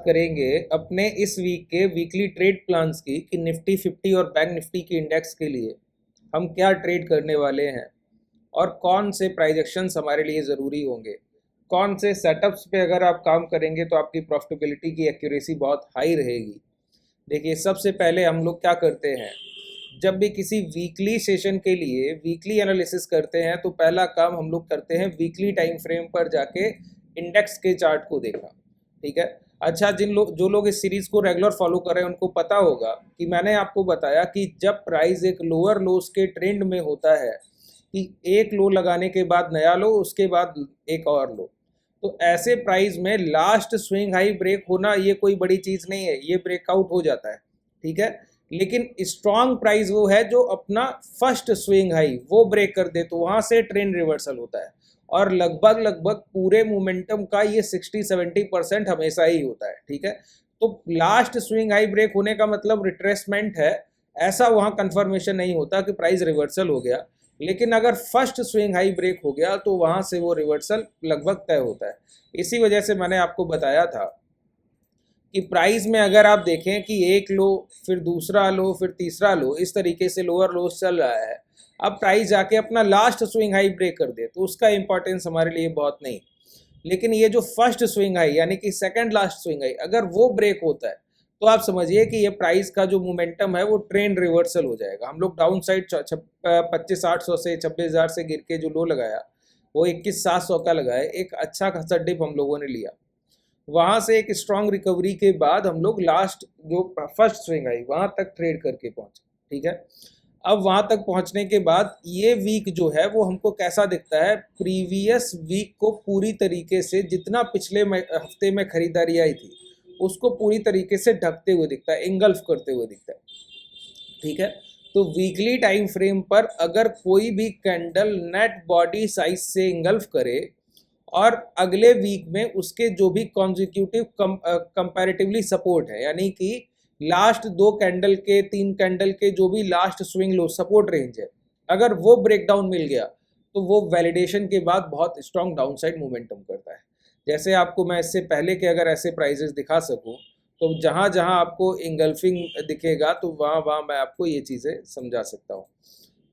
करेंगे अपने इस वीक के वीकली ट्रेड प्लान्स की कि निफ्टी 50 और बैंक निफ्टी के इंडेक्स के लिए हम क्या ट्रेड करने वाले हैं और कौन से प्राइजेक्शंस हमारे लिए ज़रूरी होंगे, कौन से सेटअप्स पे अगर आप काम करेंगे तो आपकी प्रॉफिटेबिलिटी की एक्यूरेसी बहुत हाई रहेगी। देखिए, सबसे पहले हम लोग क्या करते हैं, जब भी किसी वीकली सेशन के लिए वीकली एनालिसिस करते हैं तो पहला काम हम लोग करते हैं वीकली टाइम फ्रेम पर जाके इंडेक्स के चार्ट को देखना। ठीक है। अच्छा, जो लोग इस सीरीज़ को रेगुलर फॉलो कर रहे हैं उनको पता होगा कि मैंने आपको बताया कि जब प्राइस एक लोअर लोस के ट्रेंड में होता है कि एक लो लगाने के बाद नया लो, उसके बाद एक और लो, तो ऐसे प्राइस में लास्ट स्विंग हाई ब्रेक होना ये कोई बड़ी चीज़ नहीं है, ये ब्रेकआउट हो जाता है। ठीक है। लेकिन स्ट्रॉन्ग प्राइस वो है जो अपना फर्स्ट स्विंग हाई वो ब्रेक कर दे, तो वहाँ से ट्रेंड रिवर्सल होता है। और लगभग पूरे मोमेंटम का ये 60-70% हमेशा ही होता है। ठीक है। तो लास्ट स्विंग हाई ब्रेक होने का मतलब रिट्रेसमेंट है, ऐसा वहाँ कंफर्मेशन नहीं होता कि प्राइस रिवर्सल हो गया। लेकिन अगर फर्स्ट स्विंग हाई ब्रेक हो गया तो वहाँ से वो रिवर्सल लगभग तय होता है। इसी वजह से मैंने आपको बताया था कि प्राइस में अगर आप देखें कि एक लो, फिर दूसरा लो, फिर तीसरा लो, इस तरीके से लोअर लोस चल रहा है, अब प्राइस जाके अपना लास्ट स्विंग हाई ब्रेक कर दे तो उसका इंपॉर्टेंस हमारे लिए बहुत नहीं। लेकिन ये जो फर्स्ट स्विंग हाई यानी कि सेकंड लास्ट स्विंग हाई अगर वो ब्रेक होता है तो आप समझिए कि ये प्राइस का जो मोमेंटम है वो ट्रेंड रिवर्सल हो जाएगा। हम लोग डाउन साइड 25,800 से 26,000 से गिर के जो लो लगाया वो 21,700 का लगाया, एक अच्छा खासा डिप हम लोगों ने लिया। वहाँ से एक स्ट्रॉन्ग रिकवरी के बाद हम लोग लास्ट जो फर्स्ट स्विंग आई वहाँ तक ट्रेड करके पहुँचे। ठीक है। अब वहाँ तक पहुँचने के बाद ये वीक जो है वो हमको कैसा दिखता है, प्रीवियस वीक को पूरी तरीके से जितना पिछले हफ्ते में खरीदारी आई थी उसको पूरी तरीके से ढकते हुए दिखता है, इंगल्फ करते हुए दिखता है। ठीक है। तो वीकली टाइम फ्रेम पर अगर कोई भी कैंडल नेट बॉडी साइज से इंगल्फ करे और अगले वीक में उसके जो भी कॉन्जिक्यूटिव कंपैरेटिवली सपोर्ट है, यानी कि लास्ट 2 कैंडल के 3 कैंडल के जो भी last swing low support range है, अगर वो ब्रेकडाउन मिल गया तो वो वैलिडेशन के बाद बहुत स्ट्रॉन्ग डाउनसाइड मोमेंटम करता है। जैसे आपको मैं इससे पहले के अगर ऐसे प्राइजेस दिखा सकूं तो जहां जहां आपको इंगल्फिंग दिखेगा तो वहां वहां मैं आपको ये चीज़ें समझा सकता हूँ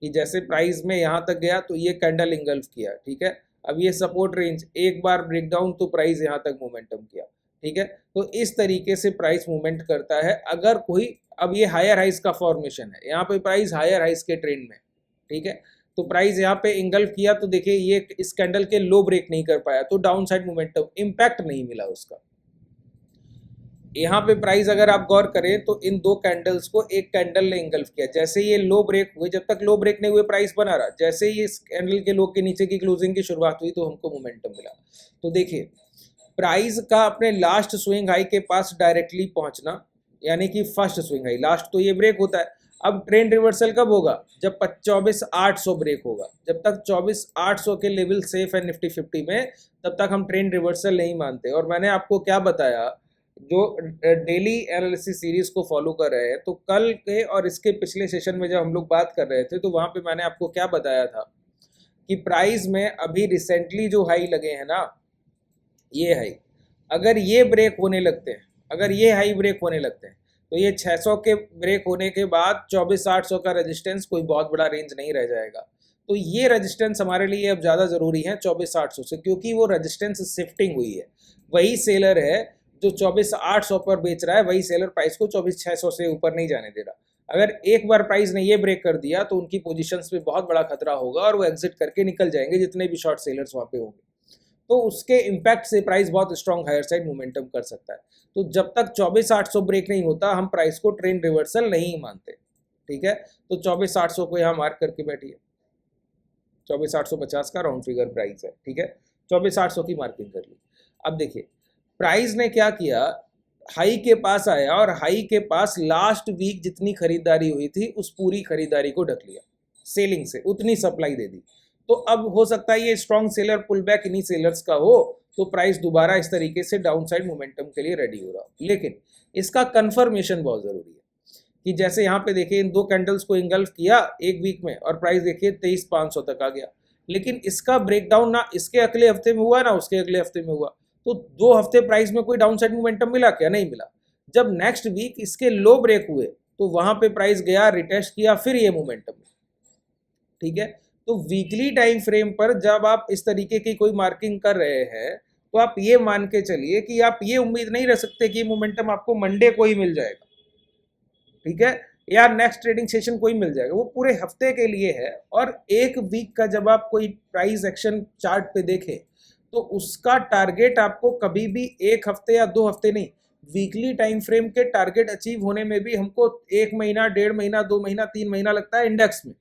कि जैसे प्राइस में यहाँ तक गया तो ये कैंडल इंगल्फ किया। ठीक है। अब ये सपोर्ट रेंज एक बार ब्रेकडाउन तो प्राइस यहाँ तक मोमेंटम किया। ठीक है। तो इस तरीके से प्राइस मूवमेंट करता है अगर कोई, अब ये हायर हाइज का फॉर्मेशन है, यहाँ पे प्राइस हायर हाइज के ट्रेंड में। ठीक है। तो प्राइस यहाँ पे इंगल्फ किया तो देखिए ये इस कैंडल के लो ब्रेक नहीं कर पाया तो डाउन साइड मोमेंटम इम्पैक्ट नहीं मिला उसका। यहाँ पे प्राइस अगर आप गौर करें तो इन 2 कैंडल्स को एक कैंडल ने इंगल्फ किया, जैसे ये लो ब्रेक हुए, जब तक लो ब्रेक नहीं हुए प्राइस बना रहा, जैसे ही इस कैंडल के लो के नीचे की क्लोजिंग की शुरुआत हुई तो हमको मोमेंटम मिला। तो देखिए प्राइस का अपने लास्ट स्विंग हाई के पास डायरेक्टली पहुंचना, यानी कि फर्स्ट स्विंग हाई, लास्ट तो ये ब्रेक होता है। अब ट्रेंड रिवर्सल कब होगा, जब 24,800 ब्रेक होगा। जब तक 24,800 के लेवल सेफ है निफ्टी 50 में तब तक हम ट्रेंड रिवर्सल नहीं मानते। और मैंने आपको क्या बताया, जो डेली एनालिसिस सीरीज को फॉलो कर रहे हैं तो कल के और इसके पिछले सेशन में जब हम लोग बात कर रहे थे तो वहाँ पे मैंने आपको क्या बताया था कि प्राइस में अभी रिसेंटली जो हाई लगे हैं ना, ये हाई अगर ये ब्रेक होने लगते हैं, अगर ये हाई ब्रेक होने लगते हैं तो ये 600 के ब्रेक होने के बाद 24,800 का रेजिस्टेंस कोई बहुत बड़ा रेंज नहीं रह जाएगा। तो ये रेजिस्टेंस हमारे लिए अब ज़्यादा ज़रूरी है 24,800 से, क्योंकि वो रेजिस्टेंस शिफ्टिंग हुई है। वही सेलर है जो 24,800 पर बेच रहा है, वही सेलर प्राइस को 24,600 से ऊपर नहीं जाने दे रहा। अगर एक बार प्राइस ने ये ब्रेक कर दिया तो उनकी पोजीशंस पे बहुत बड़ा खतरा होगा और वो एग्जिट करके निकल जाएंगे जितने भी शॉर्ट सेलर्स वहाँ पे होंगे। तो उसके इम्पैक्ट से प्राइस बहुत स्ट्रॉन्ग हायर साइड मोमेंटम कर सकता है। तो जब तक 24,800 ब्रेक नहीं होता हम प्राइस को ट्रेंड रिवर्सल नहीं मानते। ठीक है। तो 24,800 को यहाँ मार्क करके बैठिए, 24,850 का राउंड फिगर प्राइस है। ठीक है। 24,800 की मार्किंग कर ली। अब देखिए प्राइस ने क्या किया, हाई के पास आया और हाई के पास लास्ट वीक जितनी खरीदारी हुई थी उस पूरी खरीदारी को ढक लिया, सेलिंग से उतनी सप्लाई दे दी। तो अब हो सकता है ये स्ट्रॉन्ग सेलर पुल बैक इन्हीं सेलर्स का हो तो प्राइस दोबारा इस तरीके से डाउन साइड मोमेंटम के लिए रेडी हो रहा हो। लेकिन इसका कंफर्मेशन बहुत ज़रूरी है कि जैसे यहाँ पे देखिए इन 2 कैंडल्स को इंगल्फ किया एक वीक में और प्राइस देखिए 23,500 तक आ गया, लेकिन इसका ब्रेकडाउन ना इसके अगले हफ्ते में हुआ ना उसके अगले हफ्ते में हुआ। तो 2 हफ्ते प्राइस में कोई डाउन साइड मोमेंटम मिला क्या? नहीं मिला। जब नेक्स्ट वीक इसके लो ब्रेक हुए तो वहां पे प्राइस गया, रिटेस्ट किया, फिर ये मोमेंटम। ठीक है, तो वीकली टाइम फ्रेम पर जब आप इस तरीके की कोई मार्किंग कर रहे हैं तो आप ये मान के चलिए कि आप ये उम्मीद नहीं रख सकते कि मोमेंटम आपको मंडे को ही मिल जाएगा, ठीक है, या नेक्स्ट ट्रेडिंग सेशन को ही मिल जाएगा। वो पूरे हफ्ते के लिए है। और एक वीक का जब आप कोई प्राइस एक्शन चार्ट पे देखें तो उसका टारगेट आपको कभी भी 1 हफ्ते या 2 हफ्ते नहीं, वीकली टाइम फ्रेम के टारगेट अचीव होने में भी हमको 1 महीना, 1.5 महीना, 2 महीना, 3 महीना लगता है इंडेक्स में।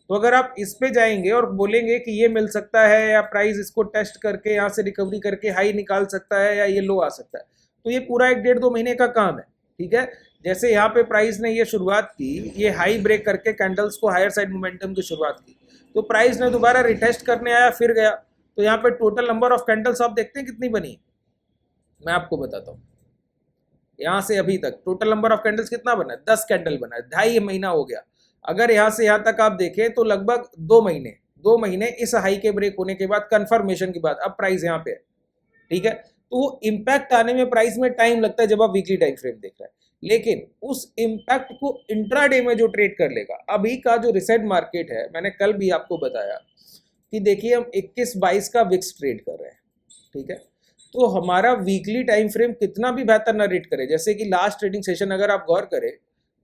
तो अगर आप इस पे जाएंगे और बोलेंगे कि ये मिल सकता है या प्राइस इसको टेस्ट करके यहाँ से रिकवरी करके हाई निकाल सकता है या ये लो आ सकता है, तो ये पूरा 1-1.5 महीने का काम है। ठीक है, जैसे यहाँ पे प्राइस ने ये शुरुआत की, ये हाई ब्रेक करके कैंडल्स को हायर साइड मोमेंटम की शुरुआत की, तो प्राइस ने दोबारा रिटेस्ट करने आया, फिर गया। तो यहाँ पे टोटल नंबर ऑफ कैंडल्स आप देखते हैं कितनी बनी, मैं आपको बताता हूँ। यहाँ से अभी तक टोटल नंबर ऑफ कैंडल्स कितना बना है? 10 कैंडल बना है, 2.5 महीना हो गया। अगर यहाँ से यहाँ तक आप देखें तो लगभग 2 महीने इस हाई के ब्रेक होने के बाद, कंफर्मेशन के बाद, अब प्राइस यहाँ पे है। ठीक है, तो इम्पैक्ट आने में प्राइस में टाइम लगता है जब आप वीकली टाइम फ्रेम देख रहे हैं, लेकिन उस इम्पैक्ट को इंट्राडे में जो ट्रेड कर लेगा, अभी का जो रिसेट मार्केट है, मैंने कल भी आपको बताया कि देखिए हम 21-22 का विक्स ट्रेड कर रहे हैं। ठीक है, तो हमारा वीकली टाइम फ्रेम कितना भी बेहतर नरेट करे, जैसे कि लास्ट ट्रेडिंग सेशन अगर आप गौर करें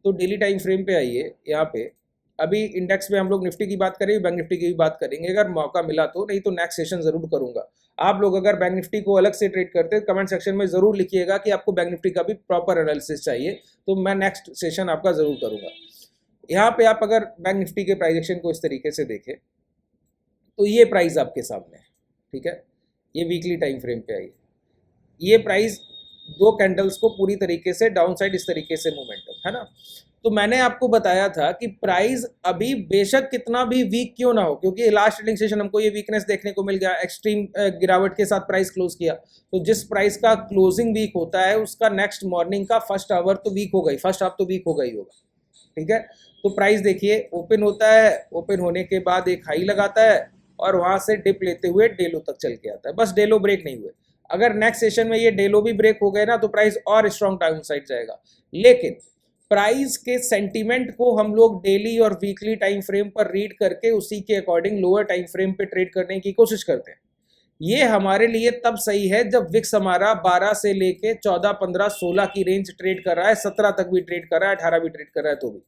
तो डेली टाइम फ्रेम पे आइए, यहाँ पे अभी इंडेक्स में हम लोग निफ्टी की बात करेंगे, बैंक निफ्टी की भी बात करेंगे अगर मौका मिला तो, नहीं तो नेक्स्ट सेशन जरूर करूंगा। आप लोग अगर बैंक निफ्टी को अलग से ट्रेड करते हैं कमेंट सेक्शन में जरूर लिखिएगा कि आपको बैंक निफ्टी का भी प्रॉपर एनालिसिस चाहिए, तो मैं नेक्स्ट सेशन आपका जरूर करूंगा। यहाँ पे आप अगर बैंक निफ्टी के प्राइस एक्शन को इस तरीके से देखें तो ये प्राइस आपके सामने है। ठीक है, ये वीकली टाइम फ्रेम पे आई, ये प्राइस 2 कैंडल्स को पूरी तरीके से डाउन साइड इस तरीके से मोमेंटम है ना। तो मैंने आपको बताया था कि प्राइस अभी बेशक कितना भी वीक क्यों ना हो, क्योंकि लास्ट ट्रेडिंग सेशन हमको ये वीकनेस देखने को मिल गया, एक्सट्रीम गिरावट के साथ प्राइस क्लोज किया। तो जिस प्राइस का क्लोजिंग वीक होता है उसका नेक्स्ट मॉर्निंग का फर्स्ट आवर तो वीक होगा ही, फर्स्ट हाफ तो वीक होगा ही होगा। ठीक है, तो प्राइस देखिए ओपन होता है, ओपन होने के बाद एक हाई लगाता है और वहां से डिप लेते हुए डेलो तक चल के आता है, बस डेलो ब्रेक नहीं हुए। अगर नेक्स्ट सेशन में ये डेलो भी ब्रेक हो गए ना तो प्राइस और स्ट्रॉन्ग डाउन साइड जाएगा। लेकिन प्राइस के सेंटीमेंट को हम लोग डेली और वीकली टाइम फ्रेम पर रीड करके उसी के अकॉर्डिंग लोअर टाइम फ्रेम पे ट्रेड करने की कोशिश करते हैं। ये हमारे लिए तब सही है जब विक्स हमारा 12 से लेके 14, 15, 16 की रेंज ट्रेड कर रहा है, 17 तक भी ट्रेड कर रहा है, 18 भी ट्रेड कर रहा है तो भी।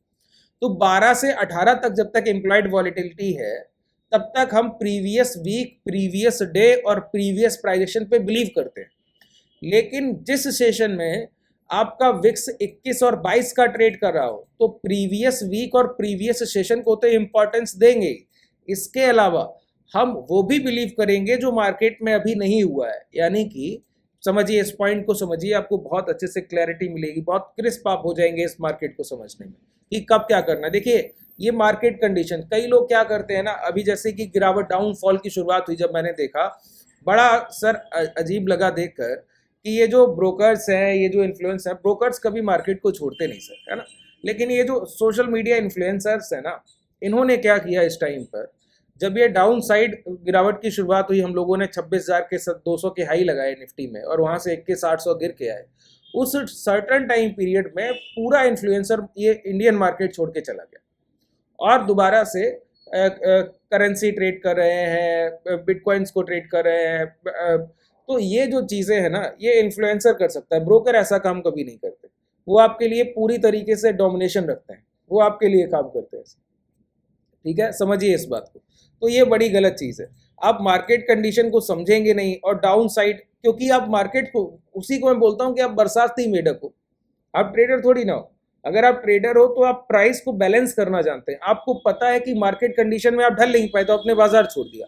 तो 12 से 18 तक जब तक इम्प्लॉयड वॉलिटिलिटी है तब तक हम प्रीवियस वीक, प्रीवियस डे और प्रीवियस प्राइस एक्शन पे बिलीव करते हैं। लेकिन जिस सेशन में आपका विक्स 21 और 22 का ट्रेड कर रहा हो तो प्रीवियस वीक और प्रीवियस सेशन को तो इंपॉर्टेंस देंगे, इसके अलावा हम वो भी बिलीव करेंगे जो मार्केट में अभी नहीं हुआ है। यानी कि समझिए, इस पॉइंट को समझिए, आपको बहुत अच्छे से क्लैरिटी मिलेगी, बहुत क्रिस्प आप हो जाएंगे इस मार्केट को समझने में कि कब क्या करना है। देखिए ये मार्केट कंडीशन, कई लोग क्या करते हैं ना, अभी जैसे कि गिरावट डाउनफॉल की शुरुआत हुई, जब मैंने देखा बड़ा सर अजीब लगा देखकर कि ये जो ब्रोकर्स हैं, ये जो इन्फ्लुएंस हैं, ब्रोकर्स कभी मार्केट को छोड़ते नहीं सर, है ना। लेकिन ये जो सोशल मीडिया इन्फ्लुएंसर्स हैं ना, इन्होंने क्या किया इस टाइम पर, जब ये डाउन साइड गिरावट की शुरुआत हुई, हम लोगों ने 26,000 के 200 के हाई लगाए निफ्टी में और वहां से 21,800 गिर के आए। उस सर्टन टाइम पीरियड में पूरा इन्फ्लुएंसर ये इंडियन मार्केट छोड़ के चला गया और दोबारा से करेंसी ट्रेड कर रहे हैं, बिटकॉइंस को ट्रेड कर रहे हैं। तो ये जो चीज़ें हैं ना, ये इन्फ्लुएंसर कर सकता है, ब्रोकर ऐसा काम कभी नहीं करते। वो आपके लिए पूरी तरीके से डोमिनेशन रखते हैं, वो आपके लिए काम करते हैं। ठीक है, समझिए इस बात को। तो ये बड़ी गलत चीज़ है, आप मार्केट कंडीशन को समझेंगे नहीं और डाउन साइड, क्योंकि आप मार्केट को, उसी को मैं बोलता हूँ कि आप बरसाती मेढक हो, आप ट्रेडर थोड़ी ना हो। अगर आप ट्रेडर हो तो आप प्राइस को बैलेंस करना जानते हैं, आपको पता है कि मार्केट कंडीशन में आप ढल नहीं पाए तो आपने बाजार छोड़ दिया,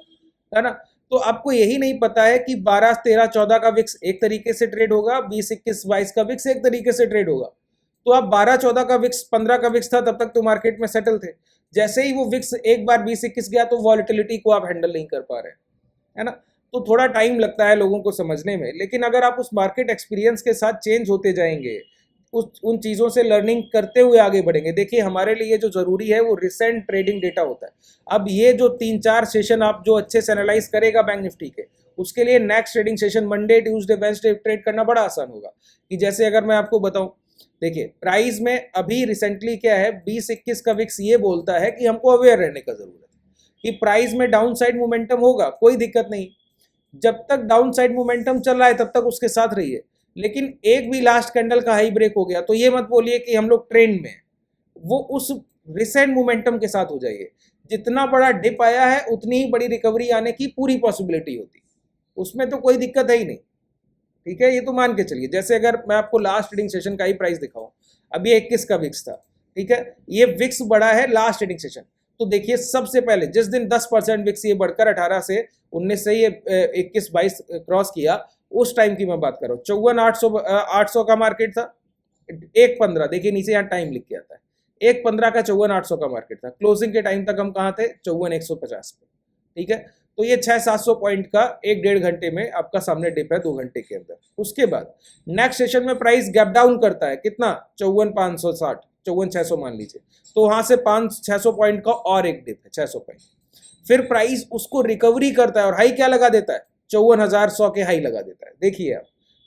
है ना। तो आपको यही नहीं पता है कि 12, 13, 14 का विक्स एक तरीके से ट्रेड होगा, 20, 21, 22 का विक्स एक तरीके से ट्रेड होगा। तो आप 12, 14 का विक्स, 15 का विक्स था तब तक तो मार्केट में सेटल थे। जैसे ही वो विक्स एक बार 20, 21 गया तो वॉलिटिलिटी को आप हैंडल नहीं कर पा रहे, है ना। तो थोड़ा टाइम लगता है लोगों को समझने में, लेकिन अगर आप उस मार्केट एक्सपीरियंस के साथ चेंज होते जाएंगे, उन चीज़ों से लर्निंग करते हुए आगे बढ़ेंगे। देखिए हमारे लिए जो ज़रूरी है वो रिसेंट ट्रेडिंग डेटा होता है। अब ये जो 3-4 सेशन आप जो अच्छे से एनालाइज करेगा बैंक निफ्टी के, उसके लिए next trading session Monday Tuesday Wednesday trade करना बड़ा आसान होगा। कि जैसे अगर मैं आपको बताऊं, देखिए प्राइस में अभी रिसेंटली क्या है, 20-21 का विक्स ये बोलता है कि हमको अवेयर रहने का जरूरत है कि प्राइस में डाउन साइड मोमेंटम होगा, कोई दिक्कत नहीं, जब तक डाउन साइड मोमेंटम चल रहा है तब तक उसके साथ रहिए। लेकिन एक भी लास्ट कैंडल का हाई ब्रेक हो गया तो ये मत बोलिए कि हम लोग ट्रेंड में, वो उस रिसेंट मोमेंटम के साथ हो जाइए। जितना बड़ा डिप आया है उतनी ही बड़ी रिकवरी आने की पूरी पॉसिबिलिटी होती, उसमें तो कोई दिक्कत है ही नहीं, ठीक है, ये तो मान के चलिए। जैसे अगर मैं आपको लास्ट ट्रेडिंग सेशन का ही प्राइस दिखाऊं, अभी 21 का विक्स था, ठीक है, ये विक्स बढ़ा है लास्ट ट्रेडिंग सेशन, तो देखिए सबसे पहले जिस दिन 10% विक्स ये बढ़कर 18 से 19 से ये 21-22 क्रॉस किया, उस टाइम की मैं बात कर रहा हूँ। 54,800 का मार्केट था, 1.15 देखिए नीचे यहाँ टाइम लिख के आता है, 1.15 का 54,800 का मार्केट था। क्लोजिंग के टाइम तक हम कहाँ थे, 54,150 पे, ठीक है। तो ये 600-700 पॉइंट का 1-1.5 घंटे में आपका सामने डिप है 2 घंटे के अंदर। उसके बाद नेक्स्ट सेशन में प्राइस गैप डाउन करता है, कितना, 54,560, 54,600 मान लीजिए, तो वहां से 500-600 पॉइंट का और एक डिप है, 600 पॉइंट। फिर प्राइस उसको रिकवरी करता है और हाई क्या लगा देता है, 54,100 के हाई लगा देता है, देखिए आप,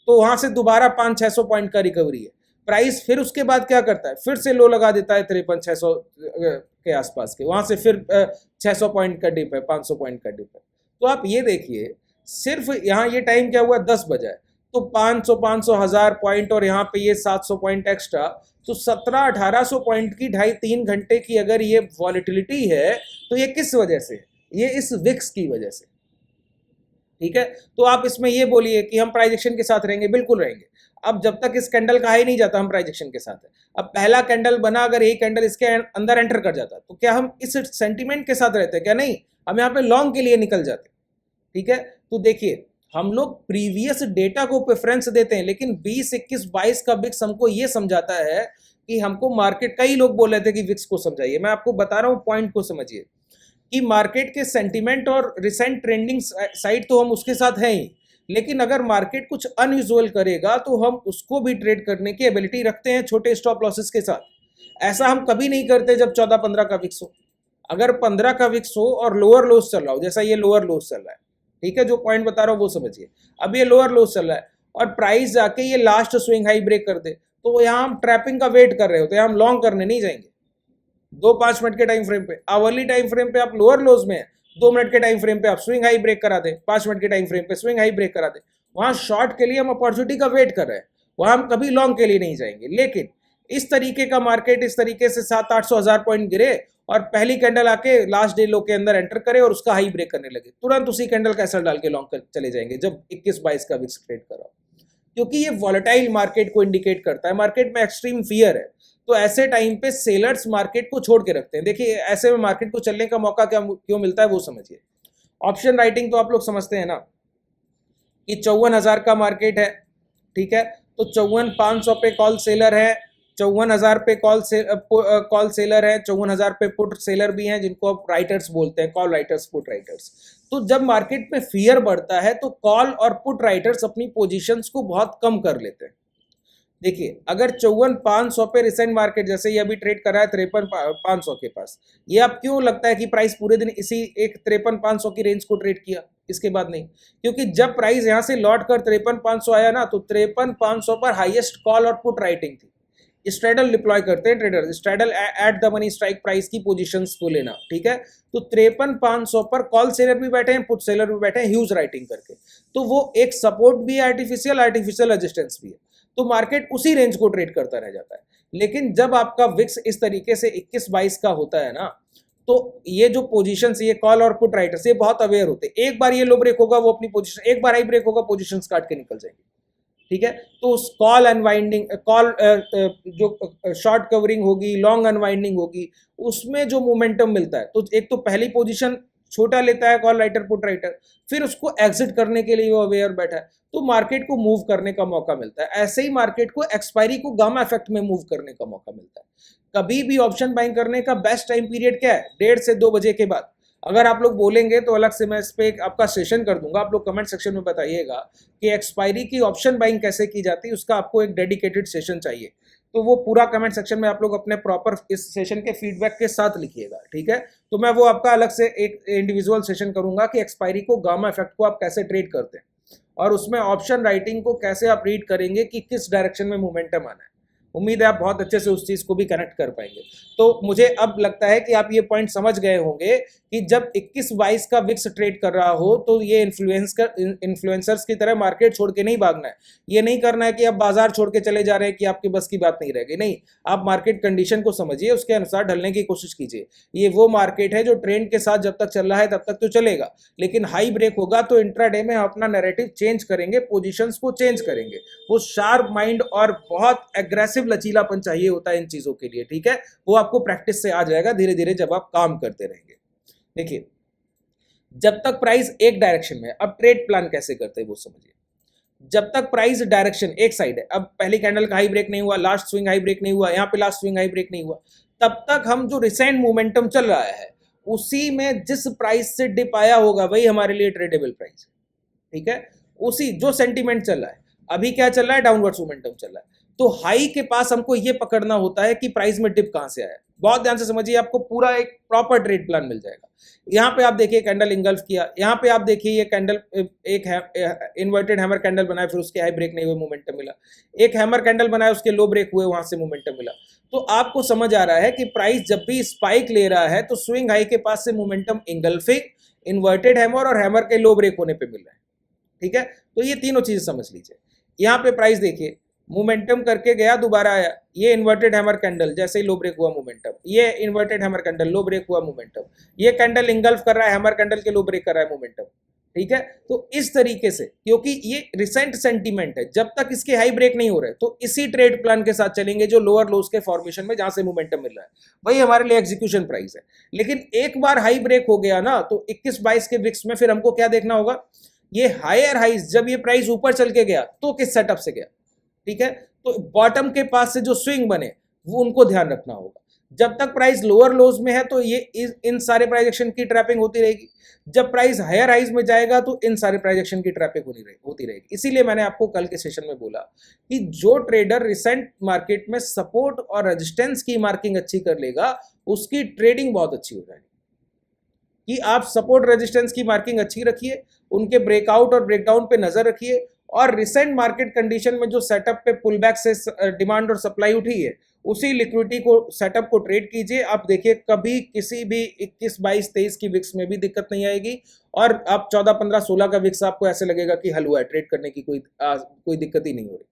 तो वहां से दोबारा 500-600 पॉइंट का रिकवरी है। प्राइस फिर उसके बाद क्या करता है, फिर से लो लगा देता है 53,600 के आसपास के, वहां से फिर 600 पॉइंट का डिप है, 500 पॉइंट का डिप है। तो आप ये देखिए, सिर्फ यहाँ ये टाइम क्या हुआ, 10 बजा है, तो 500 1000 पॉइंट और यहाँ पे ये 700 पॉइंट एक्स्ट्रा, तो 1700-1800 पॉइंट की 2.5-3 घंटे की अगर ये वॉलेटिलिटी है तो ये किस वजह से, ये इस विक्स की वजह से, ठीक है। तो आप इसमें ये बोलिए कि हम प्राइस एक्शन के साथ रहेंगे, बिल्कुल रहेंगे। अब जब तक इस कैंडल का हाई नहीं जाता हम प्राइस एक्शन के साथ है। अब पहला कैंडल बना, अगर यही कैंडल इसके अंदर एंटर कर जाता तो क्या हम इस सेंटीमेंट के साथ रहते, क्या नहीं, हम यहाँ पे लॉन्ग के लिए निकल जाते, ठीक है। तो देखिए हम लोग प्रीवियस डेटा को प्रेफरेंस देते हैं, लेकिन 20, 21, 22 का विक्स हमको ये समझाता है कि हमको मार्केट, कई लोग बोल रहे थे कि विक्स को समझाइए, मैं आपको बता रहा हूँ पॉइंट को समझिए कि मार्केट के सेंटीमेंट और रिसेंट ट्रेंडिंग साइड तो हम उसके साथ हैं ही, लेकिन अगर मार्केट कुछ अनयूजुअल करेगा तो हम उसको भी ट्रेड करने की एबिलिटी रखते हैं छोटे स्टॉप लॉसेस के साथ। ऐसा हम कभी नहीं करते जब 14-15 का विक्स हो। अगर 15 का विक्स हो और लोअर लोस चल रहा हो, जैसा ये लोअर लोस चल रहा है, ठीक है, जो पॉइंट बता रहा हूँ वो समझिए, अब ये लोअर लोस चल रहा है और प्राइस जाके ये लास्ट स्विंग हाई ब्रेक कर दे, तो यहाँ हम ट्रैपिंग का वेट कर रहे होते हैं, हम लॉन्ग करने नहीं जाएंगे। 2-5 मिनट के टाइम फ्रेम पे, आवरली टाइम फ्रेम पे आप लोअर लोज में है, 2 मिनट के टाइम फ्रेम पे आप स्विंग हाई ब्रेक करा दे, 5 मिनट के टाइम फ्रेम पे स्विंग हाई ब्रेक करा दे, वहां शॉर्ट के लिए हम अपॉर्चुनिटी का वेट कर रहे हैं, वहां हम कभी लॉन्ग के लिए नहीं जाएंगे। लेकिन इस तरीके का मार्केट इस तरीके से 700-800 पॉइंट गिरे और पहली कैंडल आके लास्ट डे लो के अंदर एंटर करे और उसका हाई ब्रेक करने लगे, तुरंत उसी कैंडल का असर डाल के लॉन्ग चले जाएंगे जब 21-22 का विक्स ट्रेड कर रहा हो, क्योंकि ये वॉलेटाइल मार्केट को इंडिकेट करता है, मार्केट में एक्सट्रीम फियर है। तो ऐसे टाइम पे सेलर्स मार्केट को छोड़ के रखते हैं। देखिए ऐसे में मार्केट को चलने का मौका क्या क्यों मिलता है वो समझिए। ऑप्शन राइटिंग तो आप लोग समझते हैं ना कि 54,000 का मार्केट है, ठीक है, तो 54,500 पे कॉल सेलर है, 54,000 पे कॉल सेलर है, 54,000 पे पुट सेलर भी हैं जिनको आप राइटर्स बोलते हैं, कॉल राइटर्स, पुट राइटर्स। तो जब मार्केट में फियर बढ़ता है तो कॉल और पुट राइटर्स अपनी पोजीशंस को बहुत कम कर लेते हैं। देखिए अगर 54,500 पे रिसेंट मार्केट जैसे ये अभी ट्रेड कर रहा है 53,500 के पास, ये आप क्यों लगता है कि प्राइस पूरे दिन इसी एक 53,500 की रेंज को ट्रेड किया, इसके बाद नहीं, क्योंकि जब प्राइस यहां से लौट कर 53,500 आया ना तो 53,500 पर हाईएस्ट कॉल और पुट राइटिंग थी। स्ट्रैडल डिप्लॉय करते हैं trader, straddle at the money strike price की पोजीशंस को लेना, ठीक है। तो 53,500 पर कॉल सेलर भी बैठे हैं, पुट सेलर भी बैठे हैं ह्यूज राइटिंग करके, तो वो एक सपोर्ट भी है, आर्टिफिशियल रेजिस्टेंस भी है, तो मार्केट उसी रेंज को ट्रेड करता रह जाता है। लेकिन जब आपका विक्स इस तरीके से 21-22 का होता है ना, तो ये जो पोजीशंस, ये कॉल और पुट राइटर्स ये बहुत अवेयर होते हैं, एक बार ये लो ब्रेक होगा वो अपनी पोजीशन, एक बार हाई ब्रेक होगा पोजीशंस काट के निकल जाएंगे, ठीक है। तो उस कॉल अनवाइंडिंग, कॉल जो शॉर्ट कवरिंग होगी, लॉन्ग अनवाइंडिंग होगी, उसमें जो मोमेंटम मिलता है, तो एक तो पहली पोजीशन छोटा लेता है कॉल राइटर, पुट राइटर, फिर उसको एग्जिट करने के लिए वो अवेयर बैठा है, तो मार्केट को मूव करने का मौका मिलता है। ऐसे ही मार्केट को एक्सपायरी को गामा इफेक्ट में मूव करने का मौका मिलता है। कभी भी ऑप्शन बाइंग करने का बेस्ट टाइम पीरियड क्या है, 1:30 से 2 बजे के बाद। अगर आप लोग बोलेंगे तो अलग से मैं इस पर एक आपका सेशन कर दूंगा, आप लोग कमेंट सेक्शन में बताइएगा कि एक्सपायरी की ऑप्शन बाइंग कैसे की जाती है, उसका आपको एक डेडिकेटेड सेशन चाहिए। तो वो पूरा कमेंट सेक्शन में आप लोग अपने प्रॉपर इस सेशन के फीडबैक के साथ लिखिएगा, ठीक है। तो मैं वो आपका अलग से एक इंडिविजुअल सेशन करूंगा कि एक्सपायरी को, गामा इफेक्ट को आप कैसे ट्रेड करते हैं, और उसमें ऑप्शन राइटिंग को कैसे आप रीड करेंगे कि किस डायरेक्शन में मोमेंटम आना है। उम्मीद है आप बहुत अच्छे से उस चीज़ को भी कनेक्ट कर पाएंगे। तो मुझे अब लगता है कि आप ये पॉइंट समझ गए होंगे कि जब 21-22 का विक्स ट्रेड कर रहा हो तो ये इन्फ्लुएंसर्स की तरह मार्केट छोड़ के नहीं भागना है। ये नहीं करना है कि आप बाजार छोड़ के चले जा रहे हैं कि आपकी बस की बात नहीं रहेगी, नहीं। आप मार्केट कंडीशन को समझिए, उसके अनुसार ढलने की कोशिश कीजिए। ये वो मार्केट है जो ट्रेंड के साथ जब तक चल रहा है तब तक तो चलेगा, लेकिन हाई ब्रेक होगा तो इंट्राडे में अपना नैरेटिव चेंज करेंगे, पोजीशंस को चेंज करेंगे। वो शार्प माइंड और बहुत एग्रेसिव लचीलापन चाहिए होता है इन चीजों के लिए, ठीक है। वो आपको प्रैक्टिस से आ जाएगा धीरे धीरे जब आप काम करते रहेंगे। देखिए, जब तक प्राइस एक डायरेक्शन में, अब ट्रेड प्लान कैसे करते हैं वो समझिए। जब तक प्राइस डायरेक्शन एक साइड है, अब पहली कैंडल का हाई ब्रेक नहीं हुआ, लास्ट स्विंग हाई ब्रेक नहीं हुआ, यहाँ पे लास्ट स्विंग हाई ब्रेक नहीं हुआ, तब तक हम जो रिसेंट मोमेंटम चल रहा है उसी में जिस प्राइस से डिप आया होगा वही हमारे लिए ट्रेडेबल प्राइस है, ठीक है। उसी जो सेंटीमेंट चल रहा है, अभी क्या चल रहा है, डाउनवर्ड्स मोमेंटम चल रहा है, तो हाई के पास हमको ये पकड़ना होता है कि प्राइस में डिप कहां से आया। बहुत ध्यान से समझिए, आपको पूरा एक प्रॉपर ट्रेड प्लान मिल जाएगा। यहाँ पे आप देखिए कैंडल इंगल्फ किया, यहाँ पे आप देखिए ये कैंडल एक इन्वर्टेड हैमर कैंडल बनाया, फिर उसके हाई ब्रेक नहीं हुए, मोमेंटम मिला। एक हैमर कैंडल बनाया, उसके लो ब्रेक हुए, वहां से मोमेंटम मिला। तो आपको समझ आ रहा है कि प्राइस जब भी स्पाइक ले रहा है तो स्विंग हाई के पास से मोमेंटम इंगल्फिंग, इन्वर्टेड हैमर और हैमर के लो ब्रेक होने पे मिल रहा है, ठीक है। तो ये तीनों चीजें समझ लीजिए। यहाँ पे प्राइस देखिए, मोमेंटम करके गया, दोबारा आया, ये इन्वर्टेड हैमर कैंडल, जैसे ही लो ब्रेक हुआ मोमेंटम, ये इन्वर्टेड हैमर कैंडल, लो ब्रेक हुआ मोमेंटम, ये कैंडल इंगल्फ कर रहा है हैमर कैंडल के, लो ब्रेक कर रहा है मोमेंटम, ठीक है। तो इस तरीके से, क्योंकि ये रिसेंट सेंटीमेंट है, जब तक इसके हाई ब्रेक नहीं हो रहे तो इसी ट्रेड प्लान के साथ चलेंगे जो लोअर लोज के फॉर्मेशन में जहां से मोमेंटम मिल रहा है वही हमारे लिए एग्जीक्यूशन प्राइस है। लेकिन एक बार हाई ब्रेक हो गया ना, तो 21-22 के विक्स में फिर हमको क्या देखना होगा, ये हायर हाइज जब ये प्राइस ऊपर चल के गया तो किस सेटअप से गया, ठीक है। तो बॉटम के पास से जो स्विंग बने वो उनको ध्यान रखना होगा। जब तक प्राइस लोअर लोज में है तो ये इन सारे प्राइस एक्शन की ट्रैपिंग होती रहेगी, जब प्राइस हायर हाइज में जाएगा तो इन सारे प्राइस एक्शन की ट्रैपिंग होती रहेगी। इसीलिए मैंने आपको कल के सेशन में बोला कि जो ट्रेडर रिसेंट मार्केट में सपोर्ट और रेजिस्टेंस की मार्किंग अच्छी कर लेगा उसकी ट्रेडिंग बहुत अच्छी हो जाएगी। कि आप सपोर्ट रेजिस्टेंस की मार्किंग अच्छी रखिए, उनके ब्रेकआउट और ब्रेकडाउन पे नजर रखिए, और रिसेंट मार्केट कंडीशन में जो सेटअप पे पुलबैक से डिमांड और सप्लाई उठी है उसी लिक्विडिटी को, सेटअप को ट्रेड कीजिए। आप देखिए कभी किसी भी 21, 22, 23 की विक्स में भी दिक्कत नहीं आएगी, और आप 14, 15, 16 का विक्स आपको ऐसे लगेगा कि हल हुआ है, ट्रेड करने की कोई दिक्कत ही नहीं हो रही।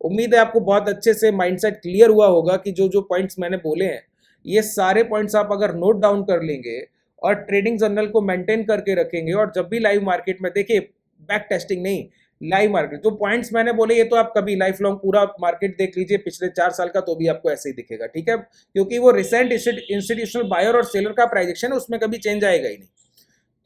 उम्मीद है आपको बहुत अच्छे से माइंडसेट क्लियर हुआ होगा कि जो जो पॉइंट्स मैंने बोले हैं ये सारे पॉइंट्स आप अगर नोट डाउन कर लेंगे और ट्रेडिंग जर्नल को मेंटेन करके रखेंगे, और जब भी लाइव मार्केट में, देखिए बैक टेस्टिंग नहीं, लाइव मार्केट जो पॉइंट्स मैंने बोले ये तो आप कभी लाइफ लॉन्ग पूरा मार्केट देख लीजिए पिछले 4 साल का, तो भी आपको ऐसे ही दिखेगा, ठीक है। क्योंकि वो रिसेंट इंस्टीट्यूशनल बायर और सेलर का प्राइजेक्शन है, उसमें कभी चेंज आएगा ही नहीं।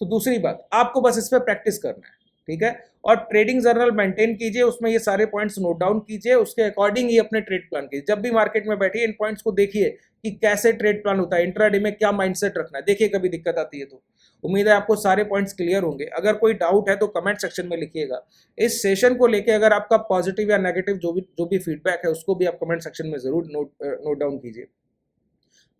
तो दूसरी बात, आपको बस इस पर प्रैक्टिस करना है, ठीक है। और ट्रेडिंग जर्नल मेंटेन कीजिए, उसमें ये सारे पॉइंट्स नोट डाउन कीजिए, उसके अकॉर्डिंग ही अपने ट्रेड प्लान कीजिए। जब भी मार्केट में बैठिए इन पॉइंट्स को देखिए कि कैसे ट्रेड प्लान होता है, इंट्राडे में क्या माइंडसेट रखना है, देखिए कभी दिक्कत आती है तो। उम्मीद है आपको सारे पॉइंट्स क्लियर होंगे। अगर कोई डाउट है तो कमेंट सेक्शन में लिखिएगा। इस सेशन को लेके अगर आपका पॉजिटिव या नेगेटिव जो भी फीडबैक है उसको भी आप कमेंट सेक्शन में जरूर नोट डाउन कीजिए।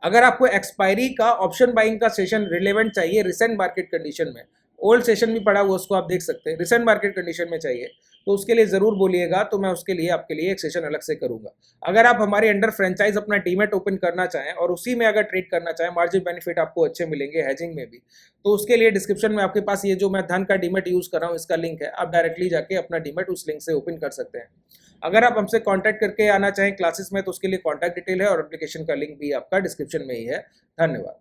अगर आपको एक्सपायरी का ऑप्शन बाइंग का सेशन रिलेवेंट चाहिए रिसेंट मार्केट कंडीशन में, ओल्ड सेशन भी पड़ा हुआ उसको आप देख सकते हैं, रिसेंट मार्केट कंडीशन में चाहिए तो उसके लिए जरूर बोलिएगा, तो मैं उसके लिए आपके लिए एक सेशन अलग से करूंगा। अगर आप हमारे अंडर फ्रेंचाइज अपना डीमैट ओपन करना चाहें और उसी में अगर ट्रेड करना चाहें, मार्जिन बेनिफिट आपको अच्छे मिलेंगे हेजिंग में भी, तो उसके लिए डिस्क्रिप्शन में आपके पास ये जो मैं धन का डीमैट यूज कर रहा हूँ इसका लिंक है, आप डायरेक्टली जाके अपना डीमैट उस लिंक से ओपन कर सकते हैं। अगर आप हमसे कांटेक्ट करके आना चाहें क्लासेस में तो उसके लिए कॉन्टैक्ट डिटेल है और एप्लीकेशन का लिंक भी आपका डिस्क्रिप्शन में ही है। धन्यवाद।